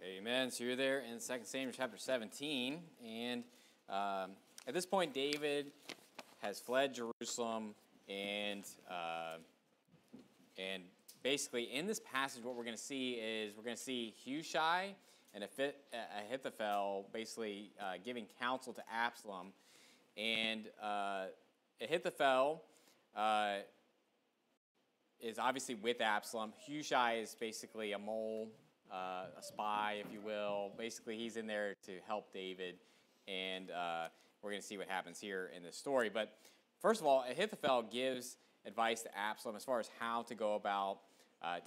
Amen. So you're there in 2 Samuel chapter 17, and at this point, David has fled Jerusalem, and basically in this passage, what we're going to see is Hushai and Ahithophel basically giving counsel to Absalom, and Ahithophel is obviously with Absalom. Hushai is basically a mole. A spy, if you will. Basically, he's in there to help David, and we're going to see what happens here in this story. But first of all, Ahithophel gives advice to Absalom as far as how to go about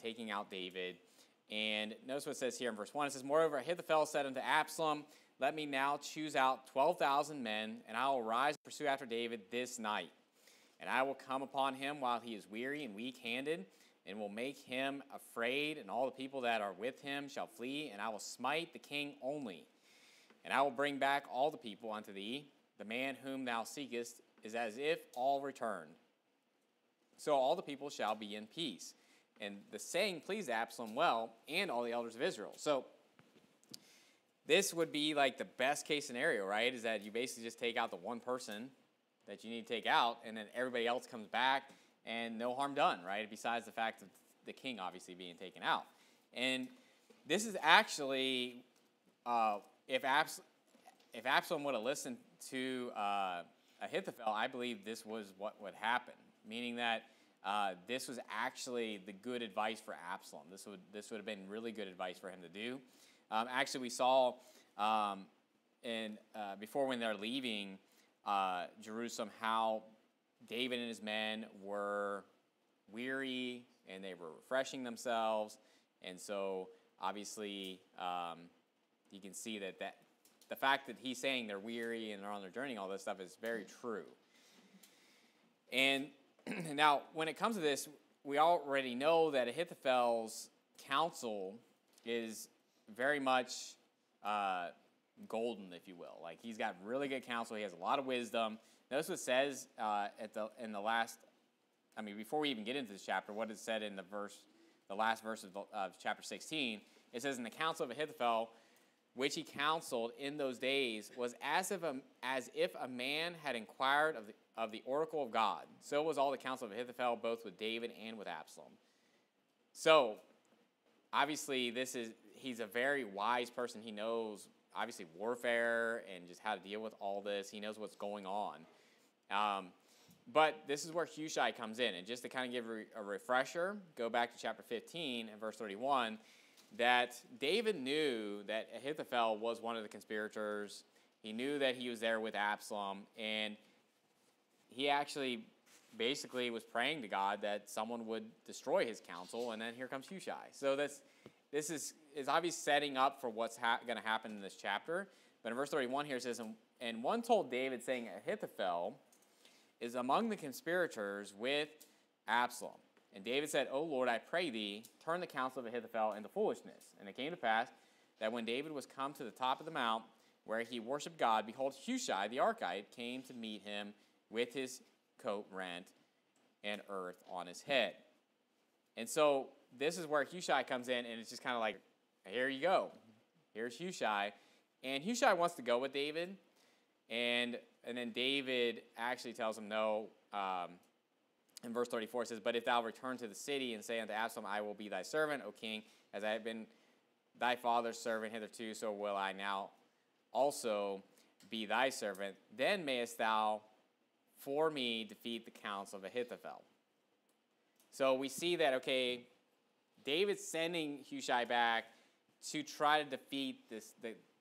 taking out David. And notice what it says here in verse 1. It says, "Moreover, Ahithophel said unto Absalom, Let me now choose out 12,000 men, and I will rise and pursue after David this night. And I will come upon him while he is weary and weak-handed, and will make him afraid, and all the people that are with him shall flee, and I will smite the king only. And I will bring back all the people unto thee. The man whom thou seekest is as if all returned. So all the people shall be in peace." And the saying pleased Absalom well, and all the elders of Israel. So this would be like the best case scenario, right? Is that you basically just take out the one person that you need to take out, and then everybody else comes back, and no harm done, right? Besides the fact of the king obviously being taken out. And this is actually, if Absalom would have listened to Ahithophel, I believe this was what would happen. Meaning that this was actually the good advice for Absalom. This would have been really good advice for him to do. Actually, we saw before when they're leaving Jerusalem how David and his men were weary, and they were refreshing themselves, and so obviously you can see that the fact that he's saying they're weary and they're on their journey, all this stuff is very true. And now, when it comes to this, we already know that Ahithophel's counsel is very much golden, if you will. Like, he's got really good counsel. He has a lot of wisdom. Notice what it says before we even get into this chapter, what it said in the last verse of chapter 16. It says, "In the counsel of Ahithophel, which he counseled in those days, was as if a man had inquired of the oracle of God. So was all the counsel of Ahithophel, both with David and with Absalom." So, obviously, he's a very wise person. He knows, obviously, warfare and just how to deal with all this. He knows what's going on. But this is where Hushai comes in. And just to kind of give a refresher, go back to chapter 15 and verse 31, that David knew that Ahithophel was one of the conspirators. He knew that he was there with Absalom, and he actually basically was praying to God that someone would destroy his counsel, and then here comes Hushai. So this is obviously setting up for what's going to happen in this chapter. But in verse 31 here it says, "And one told David, saying, Ahithophel is among the conspirators with Absalom. And David said, O Lord, I pray thee, turn the counsel of Ahithophel into foolishness. And it came to pass that when David was come to the top of the mount where he worshipped God, behold, Hushai the Archite came to meet him with his coat rent and earth on his head." And so this is where Hushai comes in, and it's just kind of like, here you go. Here's Hushai. And Hushai wants to go with David. And then David actually tells him no. In verse 34 it says, "But if thou return to the city and say unto Absalom, I will be thy servant, O king, as I have been thy father's servant hitherto, so will I now also be thy servant. Then mayest thou for me defeat the counsel of Ahithophel." So we see that, okay, David's sending Hushai back to try to defeat this.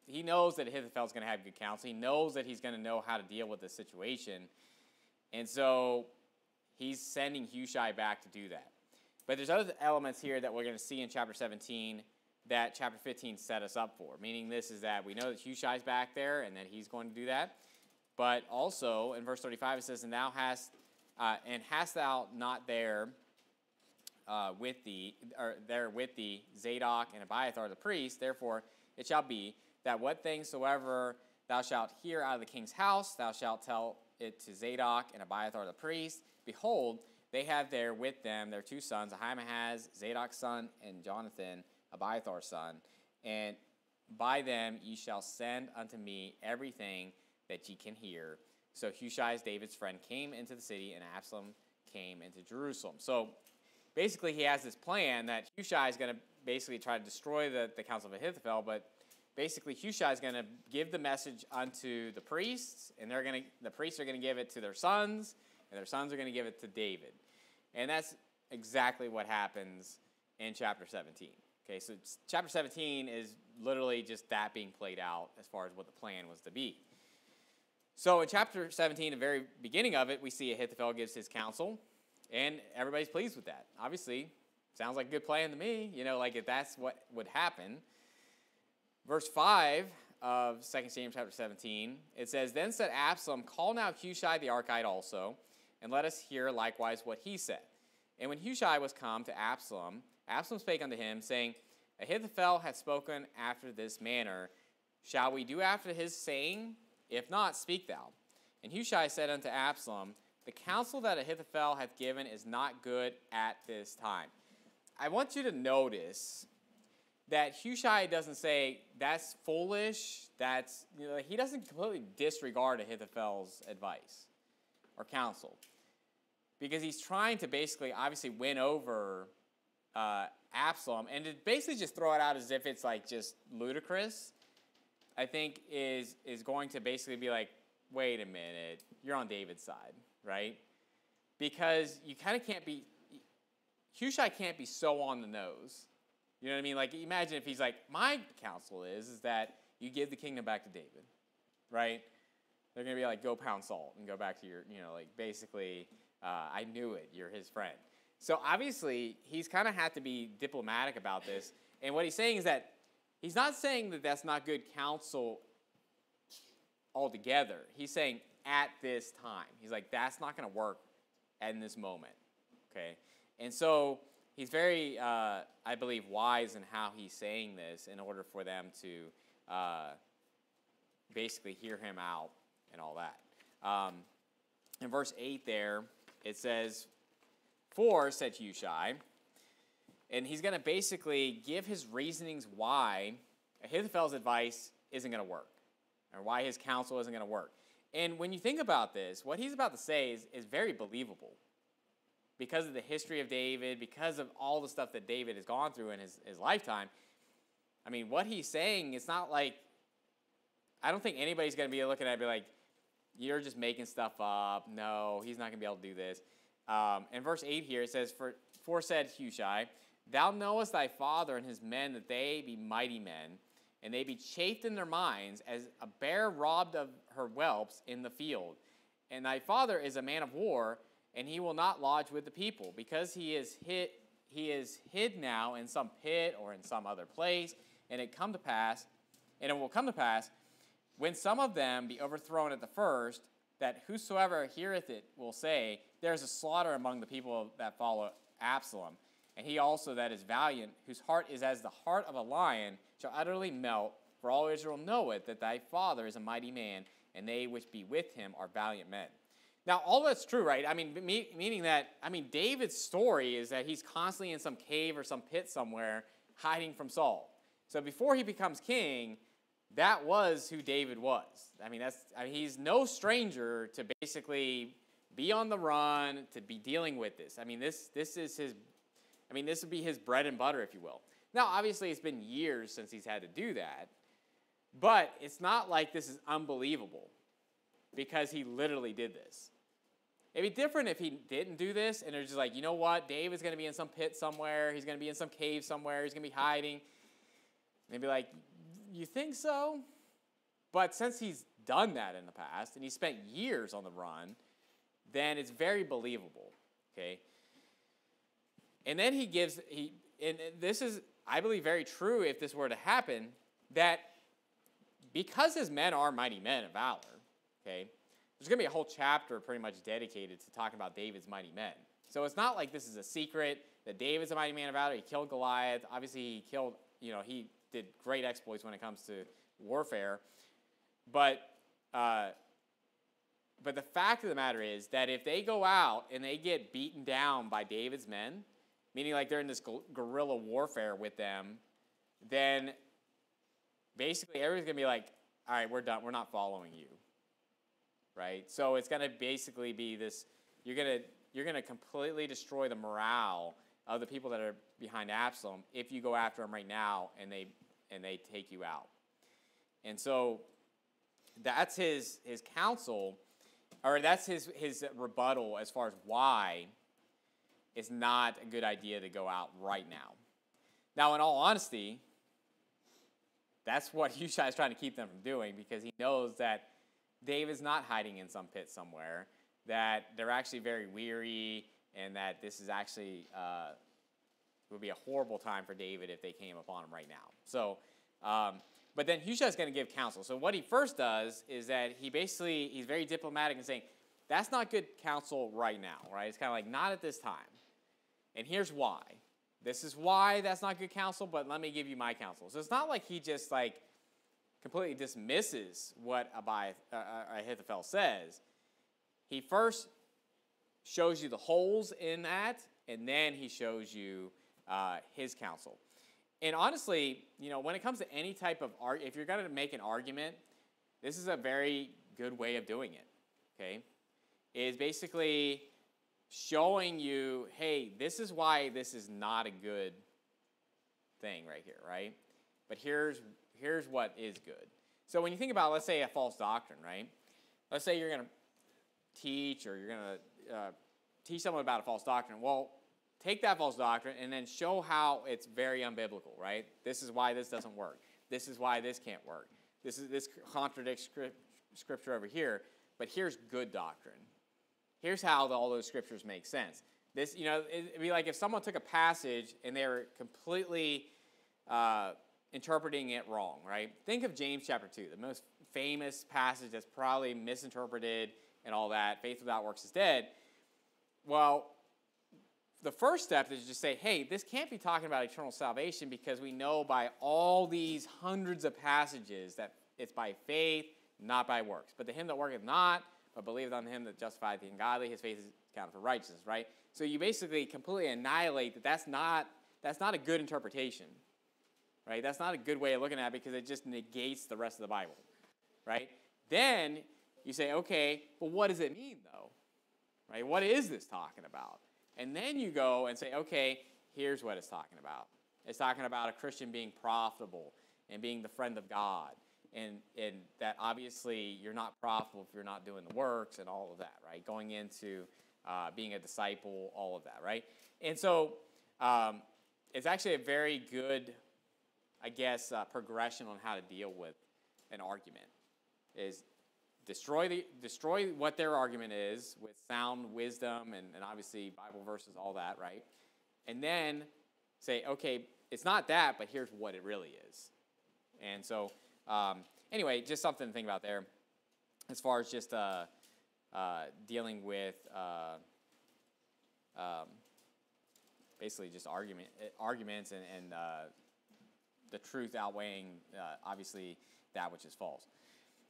He knows that Ahithophel's going to have good counsel. He knows that he's going to know how to deal with this situation. And so he's sending Hushai back to do that. But there's other elements here that we're going to see in chapter 17 that chapter 15 set us up for. Meaning this is that we know that Hushai's back there and that he's going to do that. But also in verse 35 it says, "And hast thou not there with thee Zadok and Abiathar the priest? Therefore it shall be that what things soever thou shalt hear out of the king's house, thou shalt tell it to Zadok and Abiathar the priest. Behold, they have there with them their two sons, Ahimaaz, Zadok's son, and Jonathan, Abiathar's son. And by them ye shall send unto me everything that ye can hear. So Hushai, David's friend, came into the city, and Absalom came into Jerusalem. So basically he has this plan that Hushai is going to basically try to destroy the counsel of Ahithophel, but basically Hushai is going to give the message unto the priests, and the priests are going to give it to their sons, and their sons are going to give it to David. And that's exactly what happens in chapter 17. Okay, so chapter 17 is literally just that being played out as far as what the plan was to be. So in chapter 17, the very beginning of it, we see Ahithophel gives his counsel, and everybody's pleased with that. Obviously, sounds like a good plan to me, like if that's what would happen. Verse 5 of 2 Samuel chapter 17, it says, Then said Absalom, Call now Hushai the Archite also, and let us hear likewise what he said. And when Hushai was come to Absalom, Absalom spake unto him, saying, Ahithophel hath spoken after this manner. Shall we do after his saying? If not, speak thou. And Hushai said unto Absalom, The counsel that Ahithophel hath given is not good at this time. I want you to notice that Hushai doesn't say, that's foolish, he doesn't completely disregard Ahithophel's advice or counsel. Because he's trying to basically, obviously, win over Absalom, and to basically just throw it out as if it's like just ludicrous, I think is going to basically be like, wait a minute, you're on David's side, right? Because you kind of can't be, Hushai can't be so on the nose. You know what I mean? Like, imagine if he's like, my counsel is that you give the kingdom back to David, right? They're going to be like, go pound salt and go back to your, basically, I knew it, you're his friend. So obviously, he's kind of had to be diplomatic about this. And what he's saying is that he's not saying that that's not good counsel altogether. He's saying at this time. He's like, that's not going to work in this moment, okay? And so he's very, I believe, wise in how he's saying this in order for them to basically hear him out and all that. In verse 8 there, it says, For, said Hushai, and he's going to basically give his reasonings why Ahithophel's advice isn't going to work, or why his counsel isn't going to work. And when you think about this, what he's about to say is very believable. Because of the history of David, because of all the stuff that David has gone through in his lifetime, I mean, what he's saying, it's not like, I don't think anybody's going to be looking at it and be like, you're just making stuff up. No, he's not going to be able to do this. In verse 8 here, it says, For said Hushai, Thou knowest thy father and his men that they be mighty men, and they be chafed in their minds as a bear robbed of her whelps in the field. And thy father is a man of war, and he will not lodge with the people, because he is hid now in some pit or in some other place, and it will come to pass, when some of them be overthrown at the first, that whosoever heareth it will say, There is a slaughter among the people that follow Absalom. And he also that is valiant, whose heart is as the heart of a lion, shall utterly melt, for all Israel knoweth that thy father is a mighty man, and they which be with him are valiant men. Now, all that's true, right? I mean, meaning that, David's story is that he's constantly in some cave or some pit somewhere hiding from Saul. So before he becomes king, that was who David was. He's no stranger to basically be on the run, to be dealing with this. This would be his bread and butter, if you will. Now, obviously, it's been years since he's had to do that, but it's not like this is unbelievable because he literally did this. It'd be different if he didn't do this and they're just like, you know what, David's going to be in some pit somewhere, he's going to be in some cave somewhere, he's going to be hiding. And they'd be like, you think so? But since he's done that in the past and he spent years on the run, then it's very believable, okay? And then and this is, I believe, very true if this were to happen, that because his men are mighty men of valor, okay, there's going to be a whole chapter pretty much dedicated to talking about David's mighty men. So it's not like this is a secret that David's a mighty man of valor. He killed Goliath. Obviously, he did great exploits when it comes to warfare. But the fact of the matter is that if they go out and they get beaten down by David's men, meaning like they're in this guerrilla warfare with them, then basically everybody's going to be like, all right, we're done. We're not following you. Right? So it's going to basically be this, you're going to completely destroy the morale of the people that are behind Absalom if you go after him right now and they take you out. And so that's his counsel, or that's his rebuttal as far as why it's not a good idea to go out right now. Now, in all honesty, that's what Hushai is trying to keep them from doing, because he knows that David's not hiding in some pit somewhere, that they're actually very weary, and that this is actually would be a horrible time for David if they came upon him right now. So, but then Hushai is going to give counsel. So what he first does is that he's very diplomatic and saying, that's not good counsel right now, right? It's kind of like, not at this time. And here's why. This is why that's not good counsel, but let me give you my counsel. So it's not like he just like completely dismisses what Ahithophel says. He first shows you the holes in that, and then he shows you his counsel. And honestly, when it comes to any type of if you're going to make an argument, this is a very good way of doing it, okay? Is basically showing you, hey, this is why this is not a good thing right here, right? But here's what is good. So when you think about, let's say, a false doctrine, right? Let's say you're going to teach, or you're going to teach someone about a false doctrine. Well, take that false doctrine and then show how it's very unbiblical, right? This is why this doesn't work. This is why this can't work. This contradicts scripture over here, but here's good doctrine. Here's how all those scriptures make sense. This, it'd be like if someone took a passage and they were completely interpreting it wrong, right? Think of James chapter 2, the most famous passage that's probably misinterpreted and all that. Faith without works is dead. Well, the first step is to just say, hey, this can't be talking about eternal salvation, because we know by all these hundreds of passages that it's by faith, not by works. But to him that worketh not, but believeth on him that justifieth the ungodly, his faith is counted for righteousness, right? So you basically completely annihilate that. That's not a good interpretation, right? That's not a good way of looking at it, because it just negates the rest of the Bible, right? Then you say, okay, but what does it mean, though? Right? What is this talking about? And then you go and say, okay, here's what it's talking about. It's talking about a Christian being profitable and being the friend of God. And that obviously you're not profitable if you're not doing the works and all of that, right? Going into being a disciple, all of that, right? And so it's actually a very good, I guess, progression on how to deal with an argument. Is destroy what their argument is with sound wisdom and obviously Bible verses, all that, right? And then say, okay, it's not that, but here's what it really is. And so, anyway, just something to think about there as far as just dealing with basically just arguments and the truth outweighing, obviously, that which is false.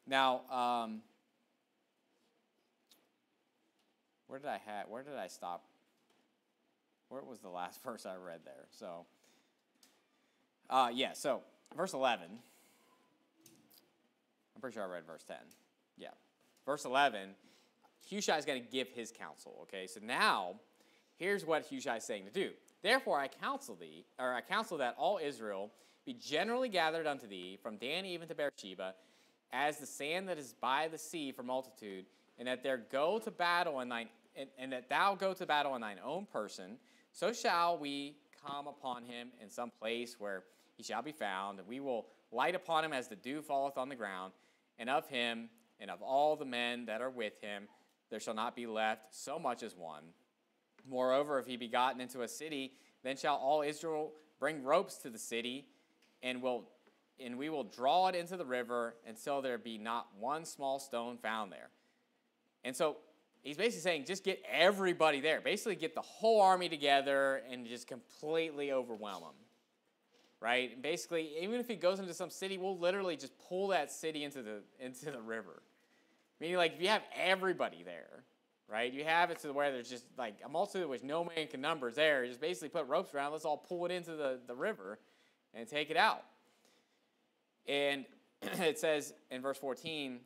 Now, where did I stop? Where was the last verse I read there? So, so verse 11. I'm pretty sure I read verse 10. Yeah. Verse 11, Hushai is going to give his counsel, okay? So now, here's what Hushai is saying to do. Therefore, I counsel that all Israel be generally gathered unto thee, from Dan even to Beersheba, as the sand that is by the sea for multitude, and that there go to battle in thine, and that thou go to battle in thine own person, so shall we come upon him in some place where he shall be found, and we will light upon him as the dew falleth on the ground, and of him and of all the men that are with him there shall not be left so much as one. Moreover, if he be gotten into a city, then shall all Israel bring ropes to the city, and we will draw it into the river until there be not one small stone found there. And so he's basically saying, just get everybody there. Basically get the whole army together and just completely overwhelm them. Right? And basically, even if he goes into some city, we'll literally just pull that city into the river. Meaning, like, if you have everybody there, right? You have it to where there's just, like, a multitude which no man can number is there. You just basically put ropes around, let's all pull it into the river and take it out. And it says in verse 14,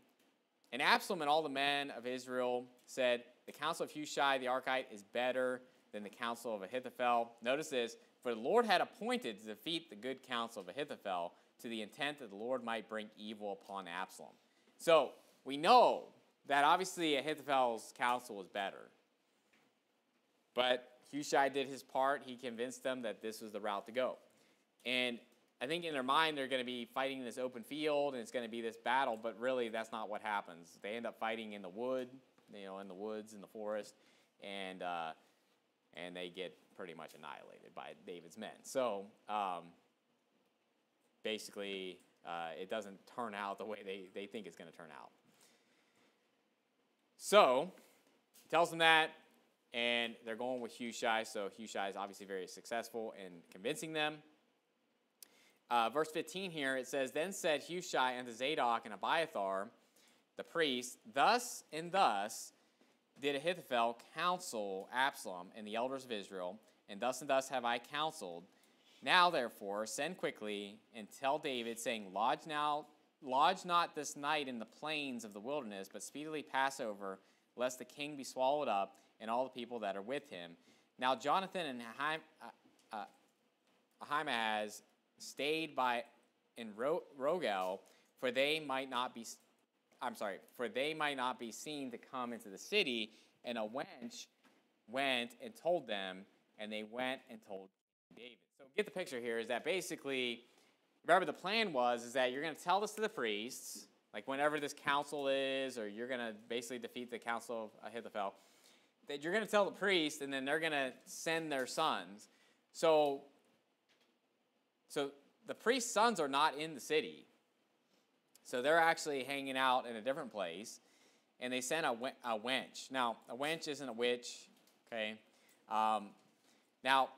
and Absalom and all the men of Israel said, the counsel of Hushai the Archite is better than the counsel of Ahithophel. Notice this, for the Lord had appointed to defeat the good counsel of Ahithophel to the intent that the Lord might bring evil upon Absalom. So we know that obviously Ahithophel's counsel was better. But Hushai did his part. He convinced them that this was the route to go. And I think in their mind they're going to be fighting in this open field and it's going to be this battle, but really that's not what happens. They end up fighting in the wood, in the woods, in the forest, and they get pretty much annihilated by David's men. So basically it doesn't turn out the way they think it's going to turn out. So he tells them that, and they're going with Hushai. So Hushai is obviously very successful in convincing them. Verse 15 here, it says, then said Hushai unto Zadok and Abiathar, the priests, thus and thus did Ahithophel counsel Absalom and the elders of Israel, and thus have I counseled. Now, therefore, send quickly and tell David, saying, lodge not this night in the plains of the wilderness, but speedily pass over, lest the king be swallowed up, and all the people that are with him. Now Jonathan and Ahimaaz stayed in Rogel, for they might not be seen to come into the city. And a wench went and told them, and they went and told David. So get the picture here is that basically, remember the plan is that you're going to tell this to the priests, like whenever this council is, or you're going to basically defeat the council of Ahithophel, that you're going to tell the priest, and then they're going to send their sons. So the priest's sons are not in the city. So they're actually hanging out in a different place, and they sent a wench. Now, a wench isn't a witch, okay? Now,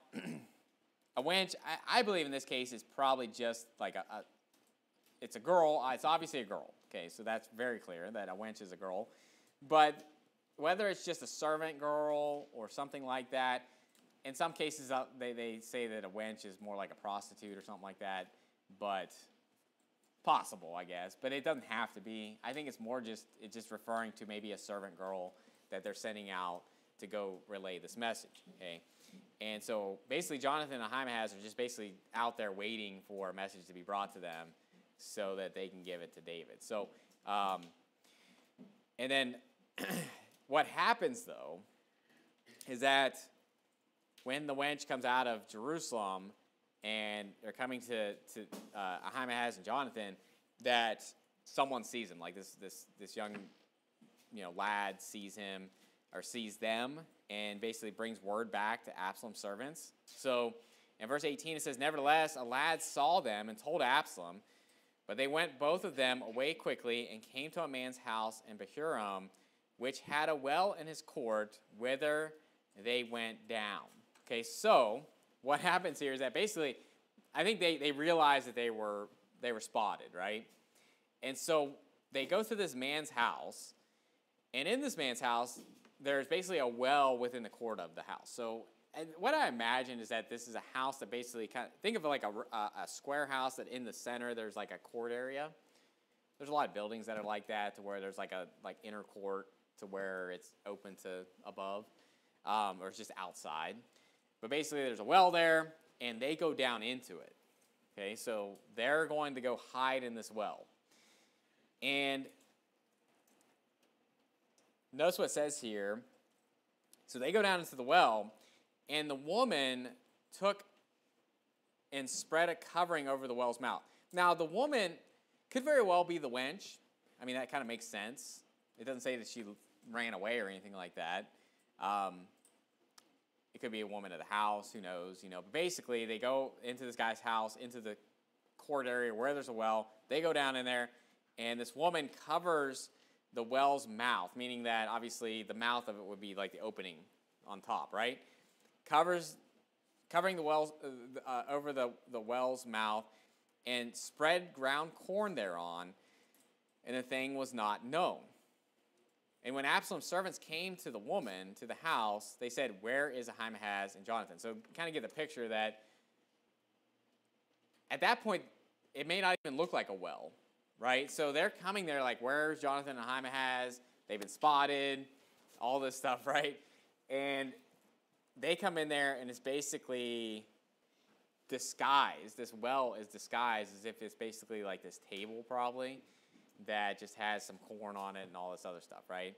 a wench, I believe in this case, is probably just like it's a girl. It's obviously a girl, okay? So that's very clear that a wench is a girl. But whether it's just a servant girl or something like that, in some cases they say that a wench is more like a prostitute or something like that, but possible, I guess. But it doesn't have to be. I think it's just referring to maybe a servant girl that they're sending out to go relay this message, okay? And so basically Jonathan and Ahimaaz are just basically out there waiting for a message to be brought to them so that they can give it to David. So, and then what happens, though, is that when the wench comes out of Jerusalem and they're coming to Ahimaaz and Jonathan, that someone sees him, like this young lad sees him or sees them and basically brings word back to Absalom's servants. So in verse 18 it says, nevertheless, a lad saw them and told Absalom, but they went both of them away quickly and came to a man's house in Bahurim, which had a well in his court, whither they went down. Okay, so what happens here is that basically, I think they realized that they were spotted, right? And so they go to this man's house, and in this man's house, there's basically a well within the court of the house. So, and what I imagine is that this is a house that basically think of it like a square house that in the center there's like a court area. There's a lot of buildings that are like that, to where there's like inner court to where it's open to above, or it's just outside. But basically there's a well there, and they go down into it. Okay, so they're going to go hide in this well. And notice what it says here. So they go down into the well, and the woman took and spread a covering over the well's mouth. Now, the woman could very well be the wench. I mean, that kind of makes sense. It doesn't say that she ran away or anything like that. It could be a woman of the house, who knows, But basically, they go into this guy's house, into the court area where there's a well. They go down in there, and this woman covers the well's mouth, meaning that obviously the mouth of it would be like the opening on top, right? Covering the wells over the well's mouth, and spread ground corn thereon, and the thing was not known. And when Absalom's servants came to the woman, to the house, they said, where is Ahimaaz and Jonathan? So kind of get the picture that at that point, it may not even look like a well, right? So they're coming there like, where's Jonathan and Ahimahaz? They've been spotted, all this stuff, right? And they come in there, and it's basically disguised. This well is disguised as if it's basically like this table probably that just has some corn on it and all this other stuff, right?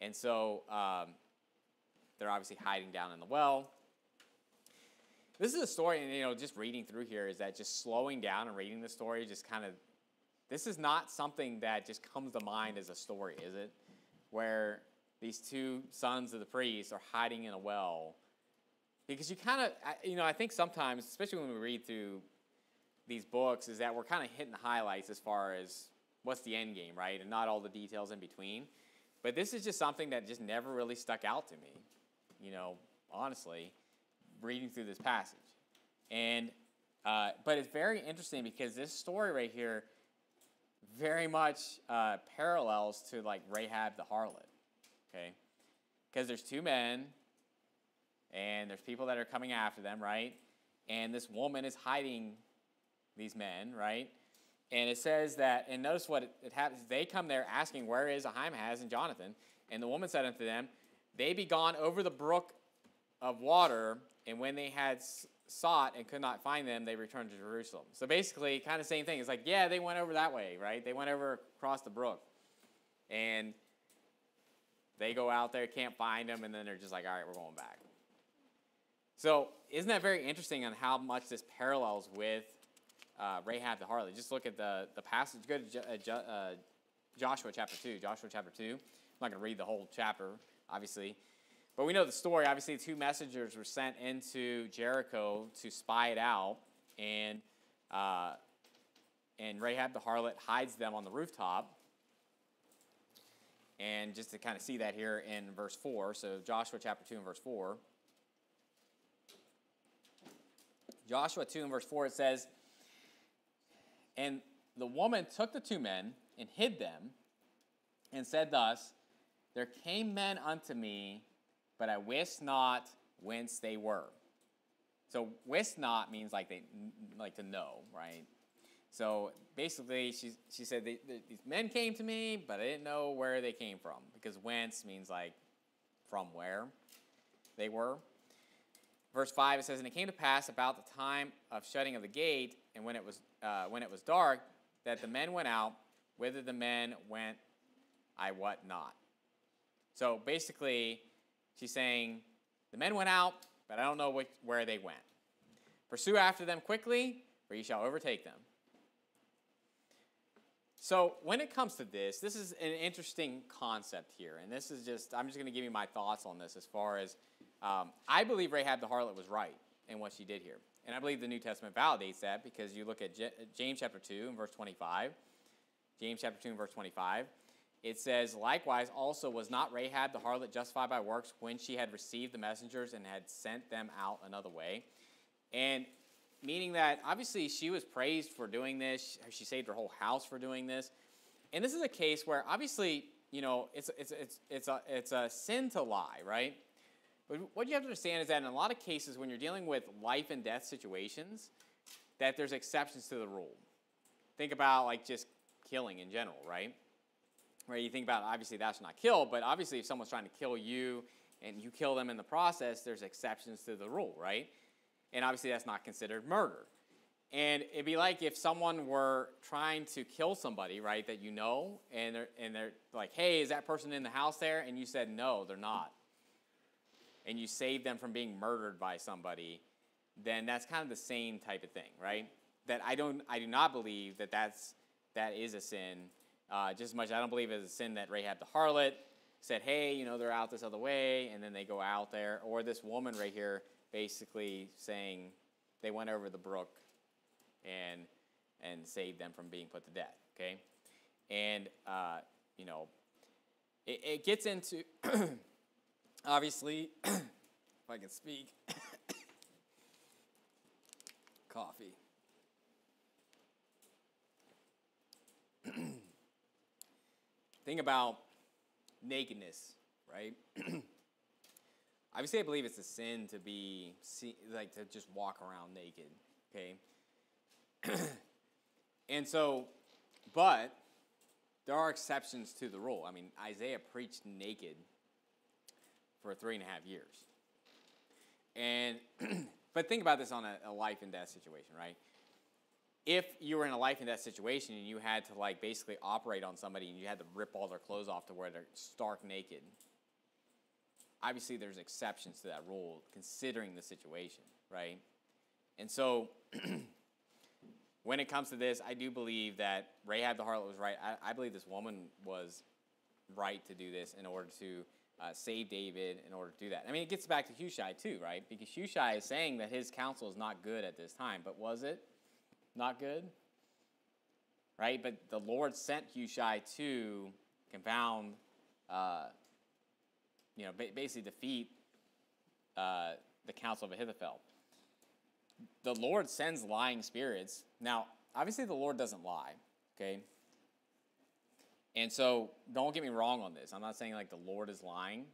And so they're obviously hiding down in the well. This is a story, and just reading through here is that just slowing down and reading the story just kind of, this is not something that just comes to mind as a story, is it? Where these two sons of the priest are hiding in a well. Because you kind of, I think sometimes, especially when we read through these books, is that we're kind of hitting the highlights as far as what's the end game, right? And not all the details in between. But this is just something that just never really stuck out to me, honestly, reading through this passage. And, but it's very interesting because this story right here very much parallels to like Rahab the harlot, okay? Because there's two men, and there's people that are coming after them, right? And this woman is hiding these men, right? And it says that, and notice what it happens. They come there asking, where is Ahimahaz and Jonathan? And the woman said unto them, they be gone over the brook of water, and when they had sought and could not find them, they returned to Jerusalem. So basically, kind of same thing. It's like, yeah, they went over that way, right? They went over across the brook. And they go out there, can't find them, and then they're just like, all right, we're going back. So isn't that very interesting on how much this parallels with Rahab the harlot? Just look at the passage. Go to Joshua chapter 2. Joshua chapter 2. I'm not going to read the whole chapter, obviously. But we know the story. Obviously, two messengers were sent into Jericho to spy it out. And Rahab the harlot hides them on the rooftop. And just to kind of see that here in verse 4. So Joshua chapter 2 and verse 4. Joshua 2 and verse 4, it says, and the woman took the two men and hid them and said thus, there came men unto me, but I wist not whence they were. So wist not means like they like to know, right? So basically she said, these men came to me, but I didn't know where they came from, because whence means like from where they were. Verse 5, it says, and it came to pass about the time of shutting of the gate, and when it was dark, that the men went out. Whither the men went, I wot not. So basically, she's saying, the men went out, but I don't know where they went. Pursue after them quickly, or ye shall overtake them. So when it comes to this is an interesting concept here, and this is I'm just going to give you my thoughts on this as far as, I believe Rahab the harlot was right in what she did here. And I believe the New Testament validates that, because you look at James chapter 2 and verse 25. James chapter 2 and verse 25. It says, likewise also was not Rahab the harlot justified by works when she had received the messengers and had sent them out another way. And meaning that obviously she was praised for doing this. She saved her whole house for doing this. And this is a case where obviously, it's a sin to lie, right? But what you have to understand is that in a lot of cases when you're dealing with life and death situations, that there's exceptions to the rule. Think about like just killing in general, right? Where you think about, obviously thou shalt not kill, but obviously if someone's trying to kill you and you kill them in the process, there's exceptions to the rule, right? And obviously that's not considered murder. And it'd be like if someone were trying to kill somebody, right, that you know, and they're like, hey, is that person in the house there? And you said, no, they're not. And you saved them from being murdered by somebody, then that's kind of the same type of thing, right? That I do not believe that is a sin. Just as much I don't believe it's a sin that Rahab the harlot said, hey, they're out this other way, and then they go out there. Or this woman right here basically saying they went over the brook and saved them from being put to death, okay? And, it gets into, obviously, if I can speak, coffee. Think about nakedness, right? Obviously, I believe it's a sin to to just walk around naked, okay? And so, but there are exceptions to the rule. I mean, Isaiah preached naked for 3.5 years. And, but think about this on a life and death situation, right? If you were in a life and death situation and you had to like basically operate on somebody and you had to rip all their clothes off to where they're stark naked, obviously there's exceptions to that rule considering the situation, right? And so when it comes to this, I do believe that Rahab the harlot was right. I believe this woman was right to do this in order to save David, in order to do that. I mean, it gets back to Hushai too, right? Because Hushai is saying that his counsel is not good at this time, but was it not good? Right? But the Lord sent Hushai to confound, basically defeat the counsel of Ahithophel. The Lord sends lying spirits. Now, obviously the Lord doesn't lie, okay? And so don't get me wrong on this. I'm not saying like the Lord is lying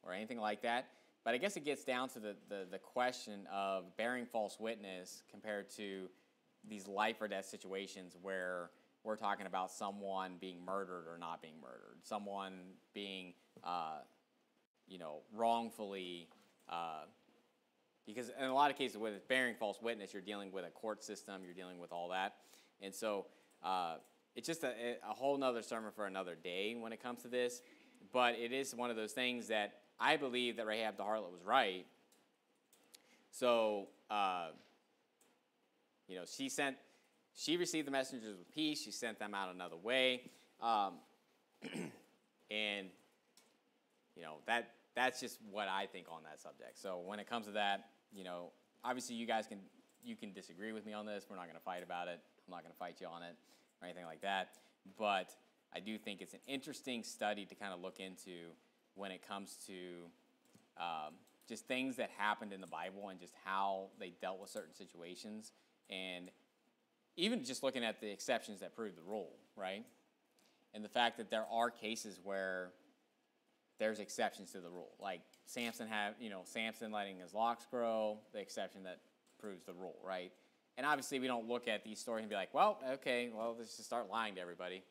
or anything like that. But I guess it gets down to the question of bearing false witness compared to these life or death situations where we're talking about someone being murdered or not being murdered, someone being, wrongfully, because in a lot of cases with bearing false witness, you're dealing with a court system, you're dealing with all that. And so it's just a whole nother sermon for another day when it comes to this. But it is one of those things that I believe that Rahab the harlot was right. So, she received the messengers with peace. She sent them out another way. And, that's just what I think on that subject. So when it comes to that, obviously you guys can disagree with me on this. We're not going to fight about it. I'm not going to fight you on it or anything like that. But I do think it's an interesting study to kind of look into when it comes to just things that happened in the Bible and just how they dealt with certain situations, and even just looking at the exceptions that prove the rule, right? And the fact that there are cases where there's exceptions to the rule, like Samson letting his locks grow, the exception that proves the rule, right? And obviously we don't look at these stories and be like, let's just start lying to everybody.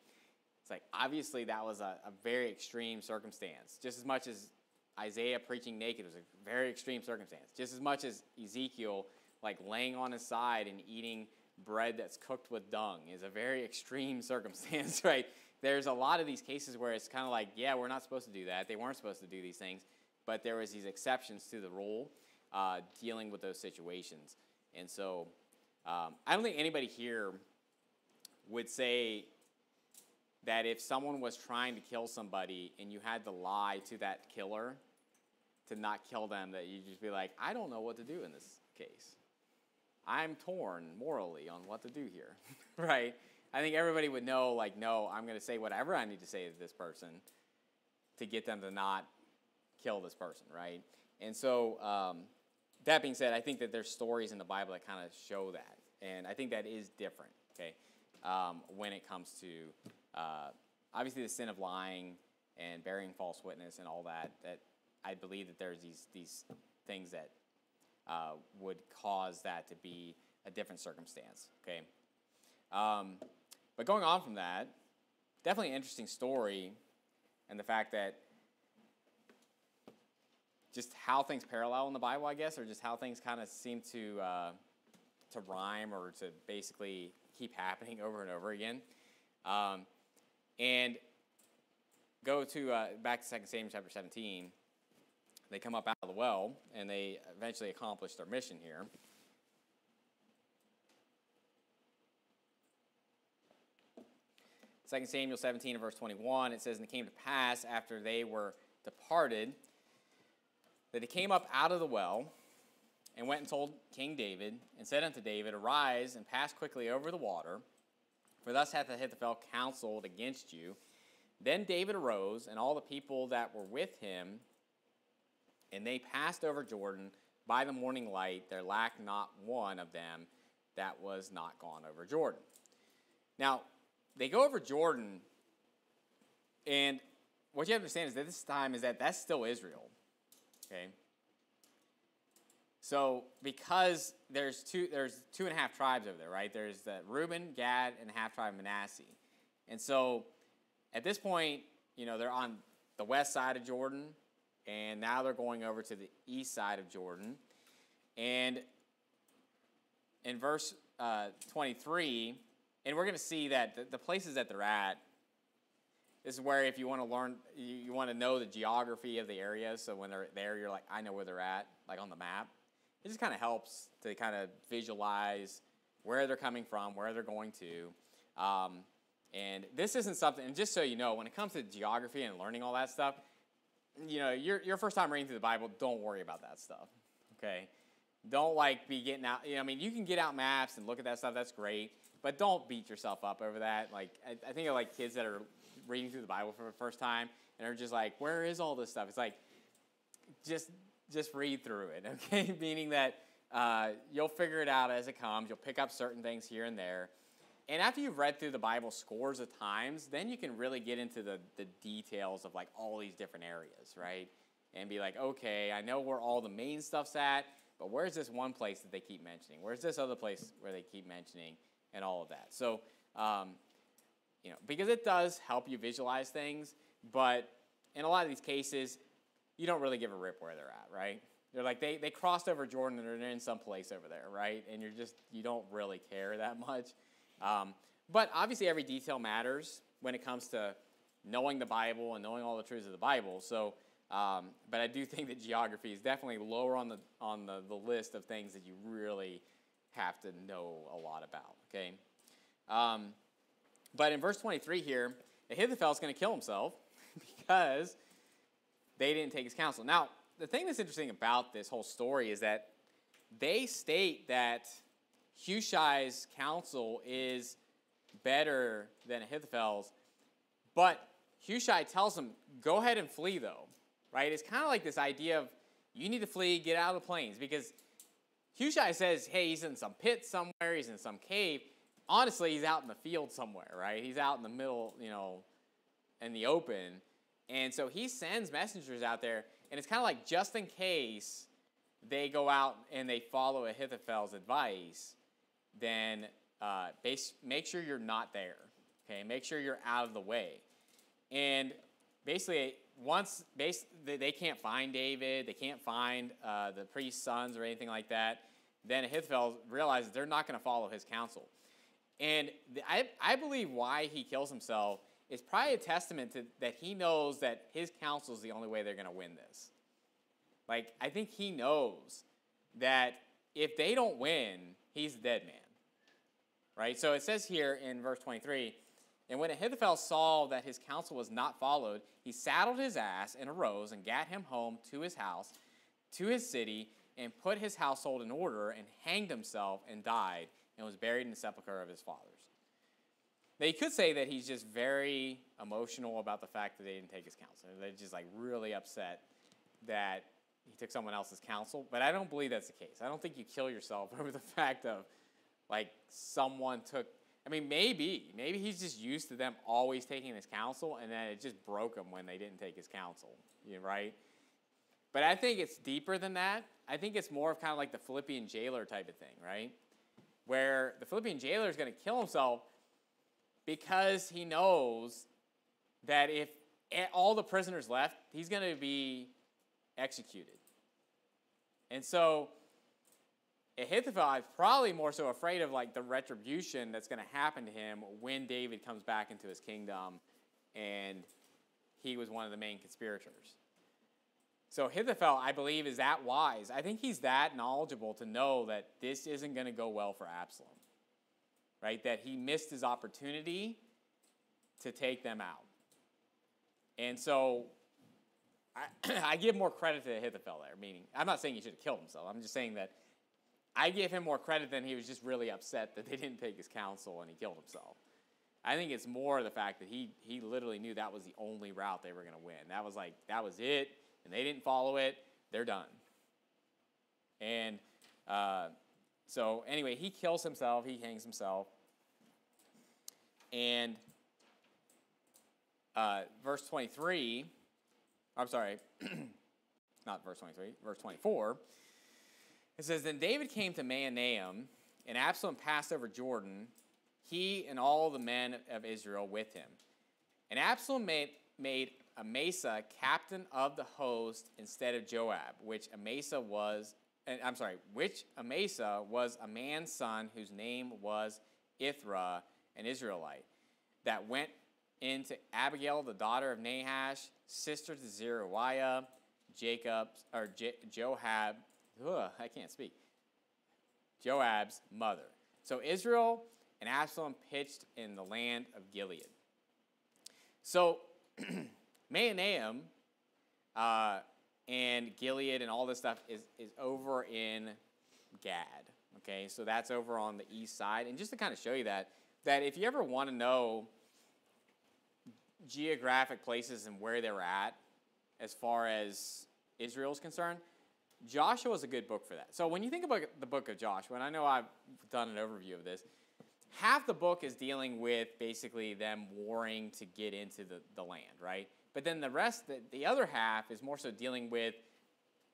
It's like, obviously that was a very extreme circumstance. Just as much as Isaiah preaching naked was a very extreme circumstance. Just as much as Ezekiel, like, laying on his side and eating bread that's cooked with dung is a very extreme circumstance, right? There's a lot of these cases where it's kind of like, yeah, we're not supposed to do that. They weren't supposed to do these things. But there was these exceptions to the rule dealing with those situations. And so I don't think anybody here would say that if someone was trying to kill somebody and you had to lie to that killer to not kill them, that you'd just be like, I don't know what to do in this case. I'm torn morally on what to do here, right? I think everybody would know, like, no, I'm going to say whatever I need to say to this person to get them to not kill this person, right? And so that being said, I think that there's stories in the Bible that kind of show that. And I think that is different, okay, when it comes to obviously the sin of lying and bearing false witness and all that, that I believe that there's these things that would cause that to be a different circumstance, okay? But going on from that, definitely an interesting story, and the fact that just how things parallel in the Bible, I guess, or just how things kind of seem to rhyme or to basically keep happening over and over again. And go to back to 2 Samuel chapter 17. They come up out of the well, and they eventually accomplish their mission here. Second Samuel 17 and verse 21, it says, and it came to pass after they were departed that he came up out of the well and went and told King David and said unto David, arise and pass quickly over the water, for thus hath Ahithophel counseled against you. Then David arose, and all the people that were with him, and they passed over Jordan by the morning light. There lacked not one of them that was not gone over Jordan. Now, they go over Jordan, and what you have to understand is that this time is that that's still Israel, okay? So because there's two and a half tribes over there, right? There's the Reuben, Gad, and the half tribe of Manasseh. And so at this point, they're on the west side of Jordan, and now they're going over to the east side of Jordan. And in verse 23, and we're going to see that the places that they're at, this is where if you want to learn, you want to know the geography of the area. So when they're there, you're like, I know where they're at, like on the map. It just kind of helps to kind of visualize where they're coming from, where they're going to. And this isn't something, and just so you know, when it comes to geography and learning all that stuff, your first time reading through the Bible, don't worry about that stuff, okay? Don't be getting out, you can get out maps and look at that stuff, that's great, but don't beat yourself up over that. I think of kids that are reading through the Bible for the first time, and are just like, where is all this stuff? It's like, just read through it, okay? Meaning that you'll figure it out as it comes. You'll pick up certain things here and there. And after you've read through the Bible scores of times, then you can really get into the details of all these different areas, right? And be like, okay, I know where all the main stuff's at, but where's this one place that they keep mentioning? Where's this other place where they keep mentioning, and all of that? So, because it does help you visualize things, but in a lot of these cases, you don't really give a rip where they're at, right? They're like, they crossed over Jordan and they're in some place over there, right? And you don't really care that much. But obviously every detail matters when it comes to knowing the Bible and knowing all the truths of the Bible. So, but I do think that geography is definitely lower on the list of things that you really have to know a lot about, okay? But in verse 23 here, Ahithophel is going to kill himself because they didn't take his counsel. Now, the thing that's interesting about this whole story is that they state that Hushai's counsel is better than Ahithophel's, but Hushai tells him, go ahead and flee, though, right? It's kind of like this idea of you need to flee, get out of the plains, because Hushai says, hey, he's in some pit somewhere, he's in some cave. Honestly, he's out in the field somewhere, right? He's out in the middle, in the open. And so he sends messengers out there, and it's kind of like just in case they go out and they follow Ahithophel's advice, then make sure you're not there, okay? Make sure you're out of the way. And basically, once they can't find David, they can't find the priest's sons or anything like that, then Ahithophel realizes they're not going to follow his counsel. And I believe why he kills himself is probably a testament to that he knows that his counsel is the only way they're going to win this. I think he knows that if they don't win, he's a dead man. Right? So it says here in verse 23, and when Ahithophel saw that his counsel was not followed, he saddled his ass and arose and gat him home to his house, to his city, and put his household in order and hanged himself and died and was buried in the sepulchre of his fathers. Now, you could say that he's just very emotional about the fact that they didn't take his counsel. They're just really upset that he took someone else's counsel. But I don't believe that's the case. I don't think you kill yourself over the fact of, someone took... maybe he's just used to them always taking his counsel, and then it just broke him when they didn't take his counsel, right? But I think it's deeper than that. I think it's more of kind of like the Philippian jailer type of thing, right? Where the Philippian jailer is going to kill himself because he knows that if all the prisoners left, he's going to be executed. And so Ahithophel is probably more so afraid of the retribution that's going to happen to him when David comes back into his kingdom and he was one of the main conspirators. So Ahithophel, I believe, is that wise. I think he's that knowledgeable to know that this isn't going to go well for Absalom, right? That he missed his opportunity to take them out. And so I give more credit to Ahithophel there, meaning I'm not saying he should have killed himself. I'm just saying that I give him more credit than he was just really upset that they didn't take his counsel and he killed himself. I think it's more the fact that he literally knew that was the only route they were going to win. That was it, and they didn't follow it. They're done. And so anyway, he kills himself. He hangs himself. And verse 23, I'm sorry, not verse 23, verse 24, It says, then David came to Mahanaim, and Absalom passed over Jordan, he and all the men of Israel with him. And Absalom made Amasa captain of the host instead of Joab, which Amasa was a man's son whose name was Ithra, an Israelite, that went into Abigail, the daughter of Nahash, sister to Zeruiah, Joab's mother. So Israel and Absalom pitched in the land of Gilead. So Mahanaim and Gilead and all this stuff is over in Gad. Okay, so that's over on the east side. And just to kind of show you that if you ever want to know geographic places and where they're at as far as Israel is concerned, Joshua is a good book for that. So when you think about the book of Joshua, and I know I've done an overview of this, half the book is dealing with basically them warring to get into the land, right? But then the rest, the other half is more so dealing with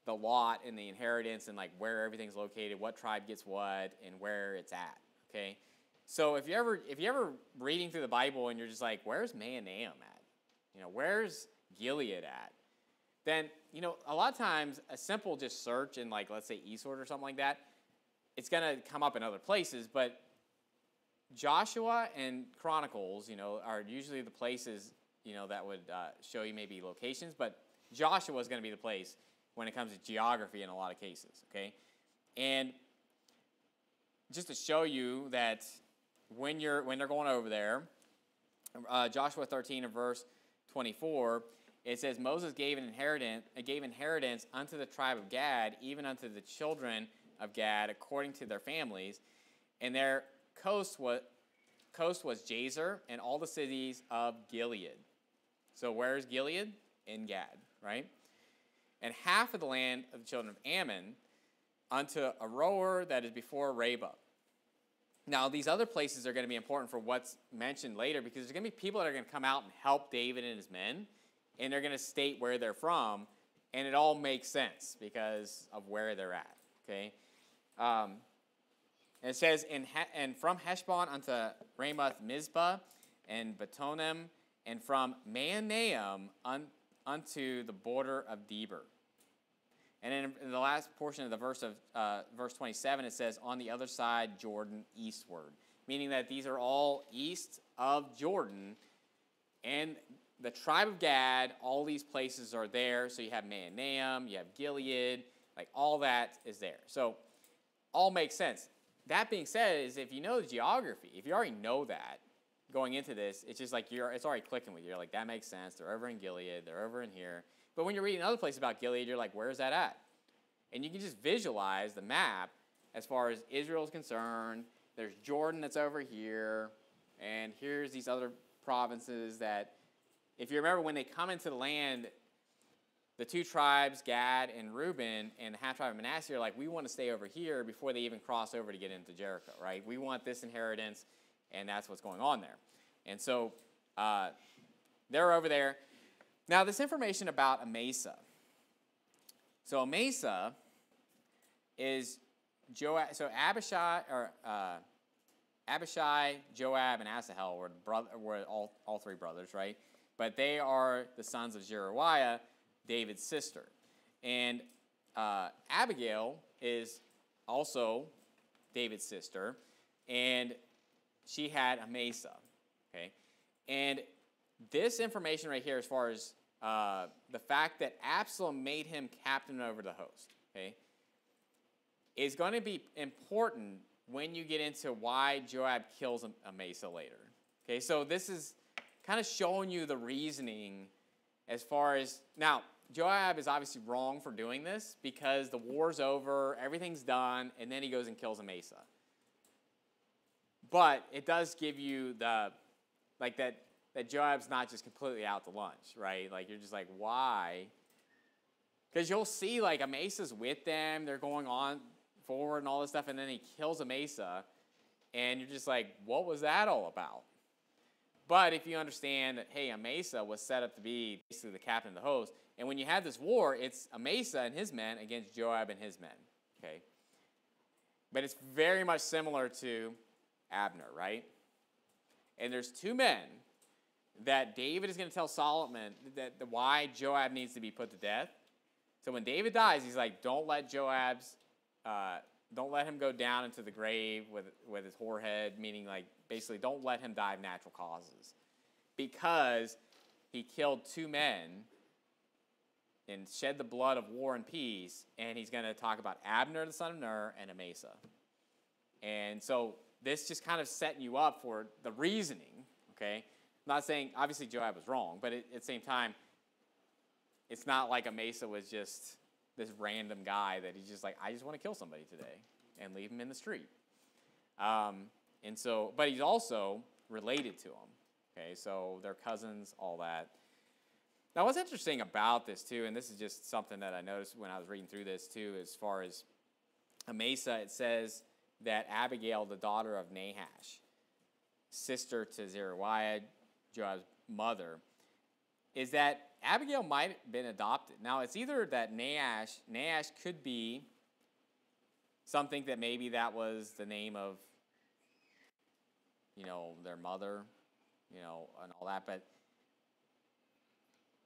the lot and the inheritance and like where everything's located, what tribe gets what, and where it's at, okay? So if you're ever reading through the Bible and you're just like, where's Mahanaim at? You know, where's Gilead at? Then, you know, a lot of times a simple just search in like, let's say eastward or something like that, it's going to come up in other places, but Joshua and Chronicles, you know, are usually the places, you know, that would show you maybe locations, but Joshua is going to be the place when it comes to geography in a lot of cases, okay? And just to show you that when they're going over there, Joshua 13 and verse 24, it says, Moses gave inheritance unto the tribe of Gad, even unto the children of Gad, according to their families, and their coast was Jazer and all the cities of Gilead. So where's Gilead? In Gad, right? And half of the land of the children of Ammon unto Aroer that is before Reba. Now, these other places are going to be important for what's mentioned later because there's going to be people that are going to come out and help David and his men, and they're going to state where they're from, and it all makes sense because of where they're at, okay? And it says, and from Heshbon unto Ramoth Mizpah and Betonim, and from Mahanaim unto the border of Debir. And then in the last portion of the verse 27, it says, on the other side, Jordan eastward. Meaning that these are all east of Jordan. And the tribe of Gad, all these places are there. So you have Mahanaim, you have Gilead, like all that is there. So all makes sense. That being said, is if you know the geography, if you already know that going into this, it's just like it's already clicking with you. You're like, that makes sense. They're over in Gilead. They're over in here. But when you're reading other places about Gilead, you're like, where's that at? And you can just visualize the map as far as Israel is concerned. There's Jordan that's over here, and here's these other provinces that, if you remember when they come into the land, the two tribes, Gad and Reuben, and the half tribe of Manasseh are like, we want to stay over here before they even cross over to get into Jericho, right? We want this inheritance, and that's what's going on there. And so they're over there. Now, this information about Amasa. So Amasa is Joab. So Abishai, Joab, and Asahel were all three brothers, right? But they are the sons of Zeruiah, David's sister. And Abigail is also David's sister, and she had Amasa, okay? And this information right here, as far as the fact that Absalom made him captain over the host, okay, is going to be important when you get into why Joab kills Amasa later. Okay, so this is kind of showing you the reasoning as far as, now, Joab is obviously wrong for doing this because the war's over, everything's done, and then he goes and kills Amasa. But it does give you the, like that Joab's not just completely out to lunch, right? Like, you're just like, why? Because you'll see, like, Amasa's with them, they're going on forward and all this stuff, and then he kills Amasa, and you're just like, what was that all about? But if you understand that, hey, Amasa was set up to be basically the captain of the host, and when you have this war, it's Amasa and his men against Joab and his men, okay? But it's very much similar to Abner, right? And there's two men that David is going to tell Solomon that why Joab needs to be put to death. So when David dies, he's like, don't let him go down into the grave with his whorehead, meaning like basically don't let him die of natural causes, because he killed two men and shed the blood of war and peace. And he's going to talk about Abner the son of Ner and Amasa. And so this just kind of setting you up for the reasoning, okay? I'm not saying, obviously, Joab was wrong, but at the same time, it's not like Amasa was just this random guy that he's just like, I just want to kill somebody today and leave him in the street. And so, but he's also related to him, okay? So they're cousins, all that. Now, what's interesting about this, too, and this is just something that I noticed when I was reading through this, too, as far as Amasa, it says that Abigail, the daughter of Nahash, sister to Zeruiah, Joab's mother, is that Abigail might have been adopted. Now, it's either that Nahash could be something that maybe that was the name of, their mother, and all that, but,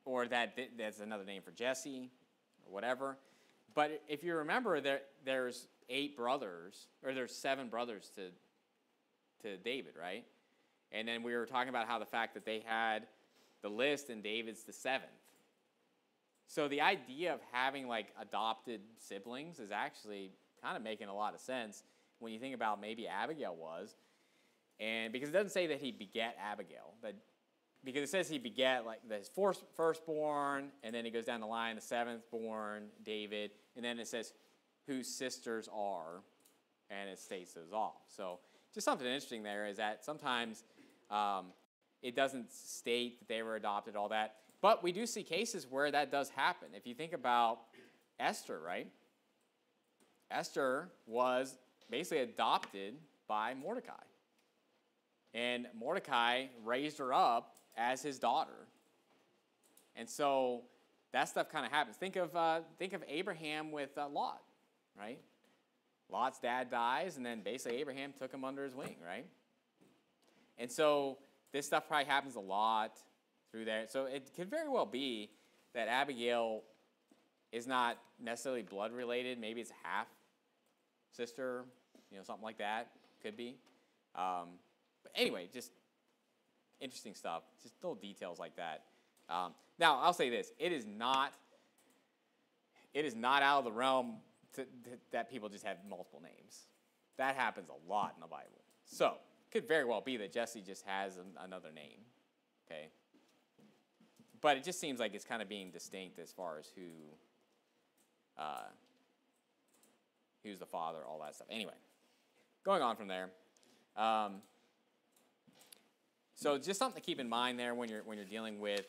or that's another name for Jesse, or whatever. But if you remember, there's 8 brothers, or there's 7 brothers to David, right? And then we were talking about how the fact that they had the list and David's the 7th. So the idea of having like adopted siblings is actually kind of making a lot of sense when you think about maybe Abigail was. And because it doesn't say that he begat Abigail, because it says he begat like his firstborn, and then it goes down the line, the 7th born, David, and then it says whose sisters are, and it states those off. So just something interesting there is that sometimes it doesn't state that they were adopted, all that. But we do see cases where that does happen. If you think about Esther, right? Esther was basically adopted by Mordecai. And Mordecai raised her up as his daughter. And so that stuff kind of happens. Think of Abraham with Lot, right? Lot's dad dies, and then basically Abraham took him under his wing, right? And so this stuff probably happens a lot through there. So it could very well be that Abigail is not necessarily blood related. Maybe it's a half sister, something like that. Could be. But anyway, just interesting stuff. Just little details like that. Now, I'll say this. It is not out of the realm that people just have multiple names. That happens a lot in the Bible. So, it could very well be that Jesse just has another name. Okay? But it just seems like it's kind of being distinct as far as who's the father, all that stuff. Anyway, going on from there. So just something to keep in mind there when you're dealing with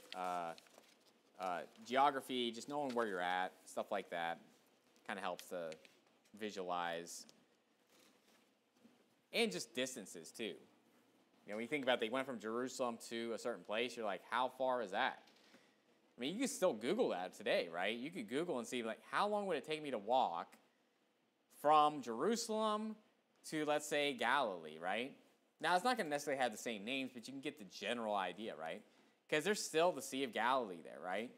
geography, just knowing where you're at, stuff like that, kind of helps to visualize, and just distances too. When you think about they went from Jerusalem to a certain place, you're like, how far is that? I mean, you can still Google that today, right? You could Google and see, like, how long would it take me to walk from Jerusalem to, let's say, Galilee, right? Now, it's not going to necessarily have the same names, but you can get the general idea, right? Because there's still the Sea of Galilee there, right?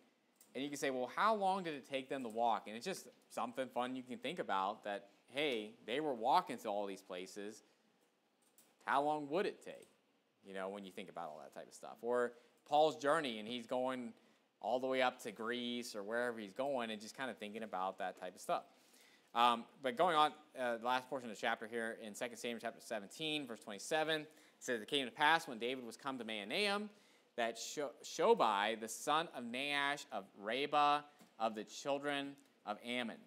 And you can say, well, how long did it take them to walk? And it's just something fun you can think about that, hey, they were walking to all these places. How long would it take? When you think about all that type of stuff. Or Paul's journey, and he's going all the way up to Greece or wherever he's going, and just kind of thinking about that type of stuff. But going on, the last portion of the chapter here in 2 Samuel chapter 17, verse 27, it says, it came to pass when David was come to Mahanaim, that Shobai, the son of Nahash of Rabbah, of the children of Ammon.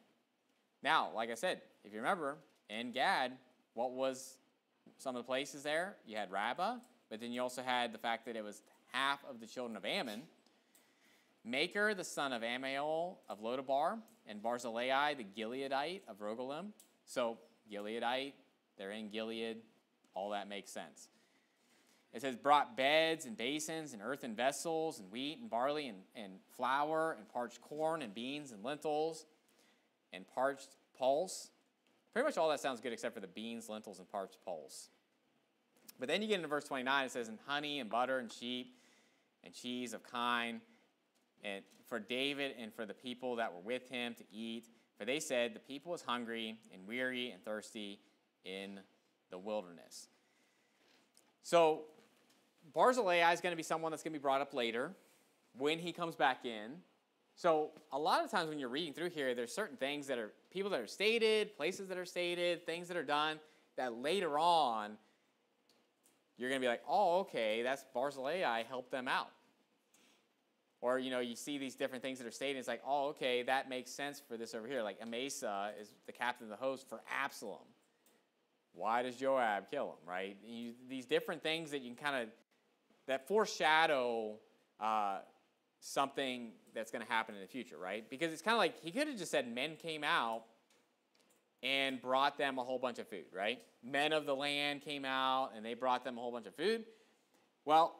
Now, like I said, if you remember, in Gad, what was some of the places there? You had Rabbah, but then you also had the fact that it was half of the children of Ammon. Maker, the son of Amiel of Lodabar, and Barzillai, the Gileadite of Rogelim. So, Gileadite, they're in Gilead, all that makes sense. It says, brought beds and basins and earthen vessels and wheat and barley and flour and parched corn and beans and lentils and parched pulse, Pretty much all that sounds good except for the beans, lentils, and parched pulse. But then you get into verse 29, it says, and honey and butter and sheep and cheese of kine, and for David and for the people that were with him to eat. For they said, the people is hungry and weary and thirsty in the wilderness. So Barzillai is going to be someone that's going to be brought up later when he comes back in. So a lot of times when you're reading through here, there's certain things that are, people that are stated, places that are stated, things that are done, that later on, you're going to be like, oh, okay, that's Barzillai helped them out. Or, you see these different things that are stated. It's like, oh, okay, that makes sense for this over here. Like Amasa is the captain of the host for Absalom. Why does Joab kill him, right? These different things that you can kind of, that foreshadow something that's going to happen in the future, right? Because it's kind of like, he could have just said men came out and brought them a whole bunch of food, right? Men of the land came out and they brought them a whole bunch of food. Well,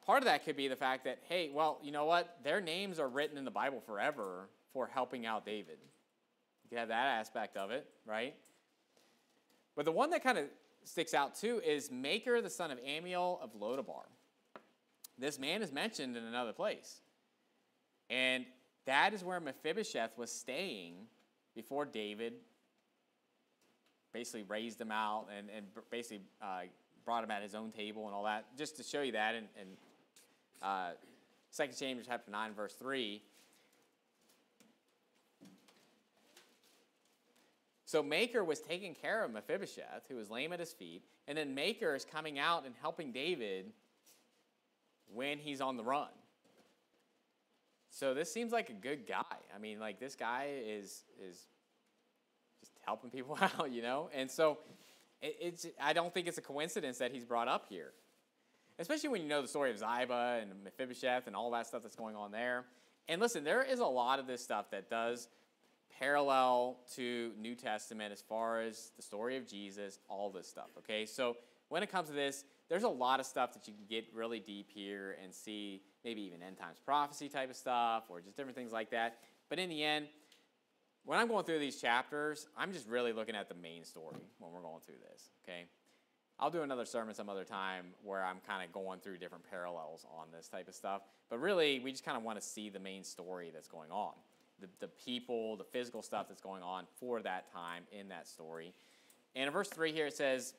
part of that could be the fact that, hey, well, you know what? Their names are written in the Bible forever for helping out David. You can have that aspect of it, right? But the one that kind of sticks out too is Makir, the son of Amiel of Lodabar. This man is mentioned in another place. And that is where Mephibosheth was staying before David basically raised him out and basically brought him at his own table and all that. Just to show you that in 2 Samuel chapter 9, verse 3. So Makir was taking care of Mephibosheth, who was lame at his feet, and then Makir is coming out and helping David when he's on the run. So this seems like a good guy. I mean, like, this guy is just helping people out, And so I don't think it's a coincidence that he's brought up here, especially when you know the story of Ziba and Mephibosheth and all that stuff that's going on there. And listen, there is a lot of this stuff that does parallel to New Testament as far as the story of Jesus, all this stuff, okay? So when it comes to this, there's a lot of stuff that you can get really deep here and see maybe even end times prophecy type of stuff or just different things like that. But in the end, when I'm going through these chapters, I'm just really looking at the main story when we're going through this, okay? I'll do another sermon some other time where I'm kind of going through different parallels on this type of stuff. But really, we just kind of want to see the main story that's going on. The people, the physical stuff that's going on for that time in that story. And in verse 3 here it says,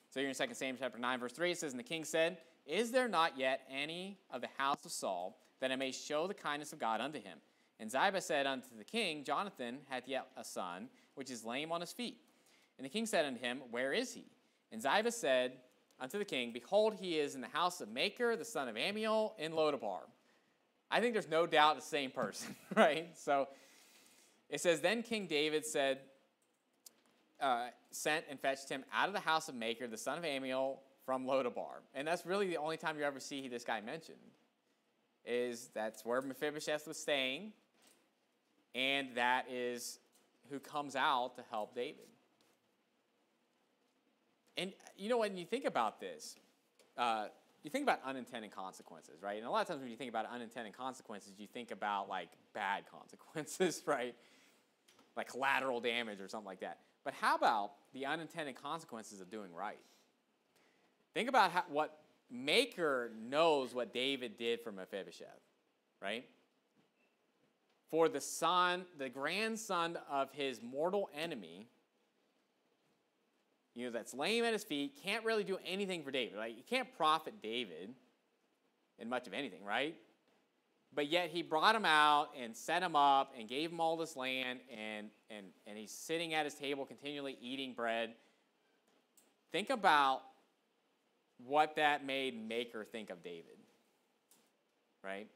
so you're in 2 Samuel chapter 9, verse 3, it says, and the king said, is there not yet any of the house of Saul, that I may show the kindness of God unto him? And Ziba said unto the king, Jonathan hath yet a son, which is lame on his feet. And the king said unto him, where is he? And Ziba said unto the king, behold, he is in the house of Makir, the son of Amiel, in Lodabar. I think there's no doubt the same person, right? So it says, then King David said, sent and fetched him out of the house of Makir, the son of Amiel, from Lodabar. And that's really the only time you ever see this guy mentioned, is that's where Mephibosheth was staying, and that is who comes out to help David. And when you think about this, you think about unintended consequences, right? And a lot of times when you think about unintended consequences, you think about, like, bad consequences, right? Like collateral damage or something like that. But how about the unintended consequences of doing right? Think about what Makir knows what David did for Mephibosheth, right? For the son, the grandson of his mortal enemy, that's lame at his feet, can't really do anything for David. Like, he can't profit David in much of anything, right? But yet he brought him out and set him up and gave him all this land, and he's sitting at his table continually eating bread. Think about what that made Makir think of David, right?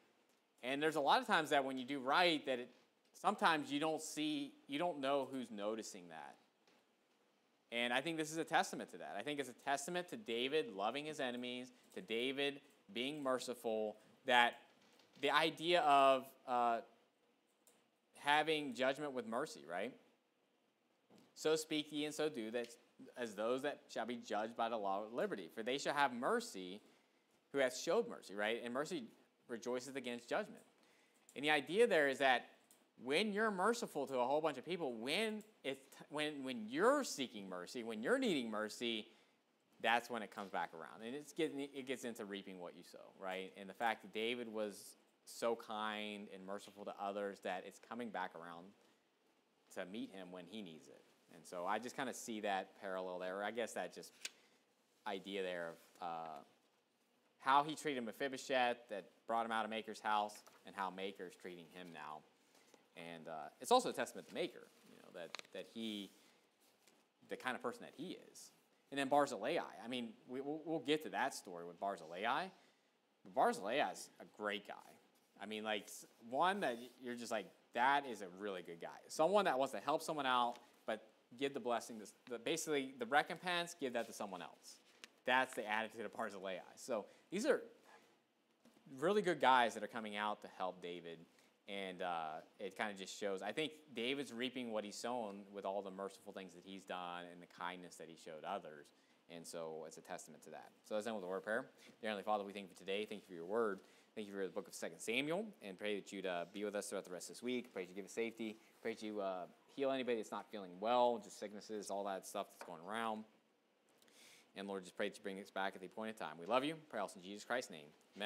And there's a lot of times that when you do right, that sometimes you don't know who's noticing that. And I think this is a testament to that. I think it's a testament to David loving his enemies, to David being merciful, that the idea of having judgment with mercy, right? So speak ye and so do, that as those that shall be judged by the law of liberty. For they shall have mercy who hath showed mercy, right? And mercy rejoiceth against judgment. And the idea there is that when you're merciful to a whole bunch of people, when you're seeking mercy, when you're needing mercy, that's when it comes back around. And it gets into reaping what you sow, right? And the fact that David was so kind and merciful to others that it's coming back around to meet him when he needs it. And so I just kind of see that parallel there. I guess that just idea there of how he treated Mephibosheth that brought him out of Maker's house, and how Maker's treating him now. And it's also a testament to Maker, that he, the kind of person that he is. And then Barzillai. I mean, we'll get to that story with Barzillai. But Barzillai is a great guy. I mean, like, one that you're just like, that is a really good guy. Someone that wants to help someone out, but give the blessing, basically the recompense, give that to someone else. That's the attitude of Barzillai. So these are really good guys that are coming out to help David. And it kind of just shows, I think David's reaping what he's sown with all the merciful things that he's done and the kindness that he showed others. And so it's a testament to that. So let's end with a word of prayer. Dear Heavenly Father, we thank you for today. Thank you for your word. Thank you for the book of 2 Samuel. And pray that you'd be with us throughout the rest of this week. Pray that you give us safety. Pray that you heal anybody that's not feeling well, just sicknesses, all that stuff that's going around. And Lord, just pray that you bring us back at the appointed time. We love you. Pray also in Jesus Christ's name. Amen.